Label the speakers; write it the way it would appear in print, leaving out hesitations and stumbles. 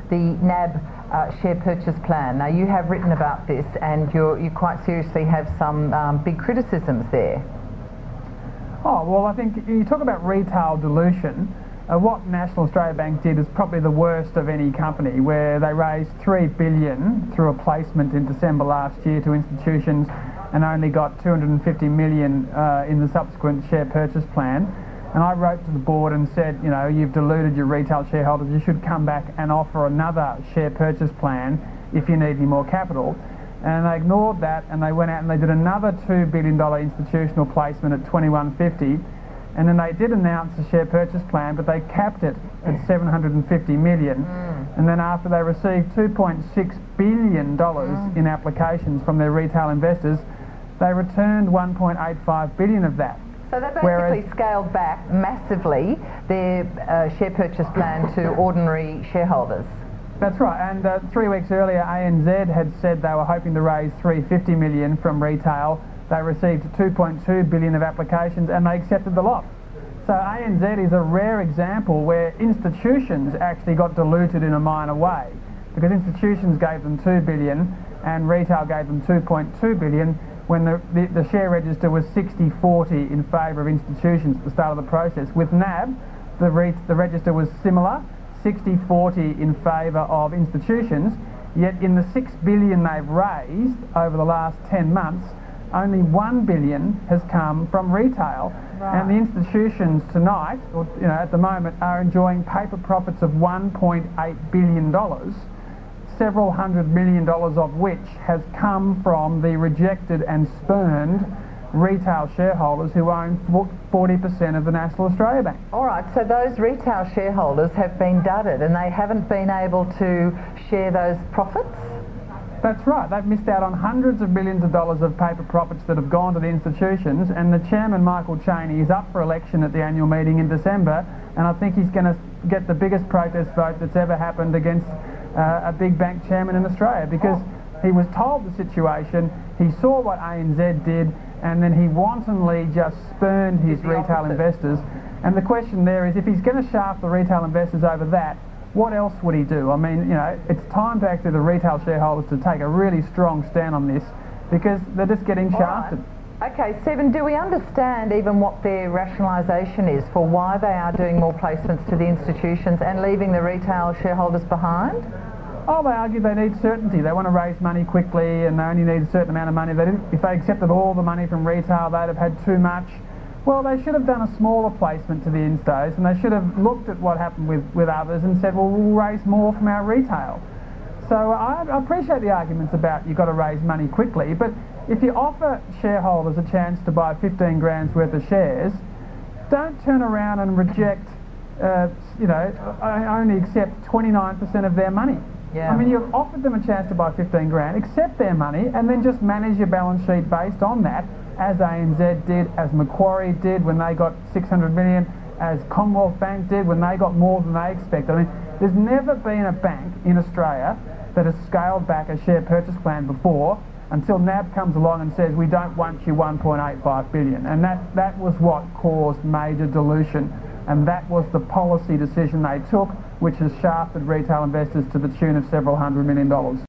Speaker 1: the NAB share purchase plan. Now, you have written about this, and you quite seriously have some big criticisms there.
Speaker 2: Oh, well, I think you talk about retail dilution. What National Australia Bank did is probably the worst of any company, where they raised $3 billion through a placement in December last year to institutions and only got $250 million in the subsequent share purchase plan. And I wrote to the board and said, you know, you've diluted your retail shareholders, you should come back and offer another share purchase plan if you need any more capital. And they ignored that, and they went out and they did another $2 billion institutional placement at $21.50. And then they did announce a share purchase plan, but they capped it at $750 million. And then after they received $2.6 billion in applications from their retail investors, they returned $1.85 billion of that.
Speaker 1: So they basically scaled back massively their share purchase plan to ordinary shareholders.
Speaker 2: That's right, and 3 weeks earlier ANZ had said they were hoping to raise $350 million from retail. They received $2.2 billion of applications and they accepted the lot. So ANZ is a rare example where institutions actually got diluted in a minor way, because institutions gave them $2 billion and retail gave them $2.2 billion when the share register was 60-40 in favour of institutions at the start of the process. With NAB, the register was similar, 60-40 in favour of institutions, yet in the $6 billion they've raised over the last 10 months, only $1 billion has come from retail. Right. And the institutions tonight, or at the moment, are enjoying paper profits of $1.8 billion, several $100 million of which has come from the rejected and spurned retail shareholders who own 40% of the National Australia Bank.
Speaker 1: All right, so those retail shareholders have been dudded and they haven't been able to share those profits?
Speaker 2: That's right. They've missed out on hundreds of millions of dollars of paper profits that have gone to the institutions, and the chairman, Michael Chaney, is up for election at the annual meeting in December, and I think he's going to get the biggest protest vote that's ever happened against a big bank chairman in Australia, because he was told the situation, he saw what ANZ did, and then he wantonly just spurned his retail investors. And the question there is, if he's going to shaft the retail investors over that, what else would he do? I mean, it's time to actually the retail shareholders to take a really strong stand on this, because they're just getting shafted.
Speaker 1: Right. Okay, Stephen, do we understand even what their rationalisation is for why they are doing more placements to the institutions and leaving the retail shareholders behind?
Speaker 2: Oh, they argue they need certainty. They want to raise money quickly and they only need a certain amount of money. If they accepted all the money from retail, they'd have had too much. Well, they should have done a smaller placement to the instos, and they should have looked at what happened with others and said, well, we'll raise more from our retail. So I appreciate the arguments about you've got to raise money quickly, but if you offer shareholders a chance to buy 15 grand's worth of shares, don't turn around and reject, only accept 29% of their money.
Speaker 1: Yeah.
Speaker 2: I mean, you've offered them a chance to buy 15 grand, accept their money, and then just manage your balance sheet based on that, as ANZ did, as Macquarie did when they got 600 million, as Commonwealth Bank did when they got more than they expected. I mean, there's never been a bank in Australia that has scaled back a share purchase plan before, until NAB comes along and says, we don't want you 1.85 billion. And that was what caused major dilution. And that was the policy decision they took, which has shafted retail investors to the tune of several $100 million.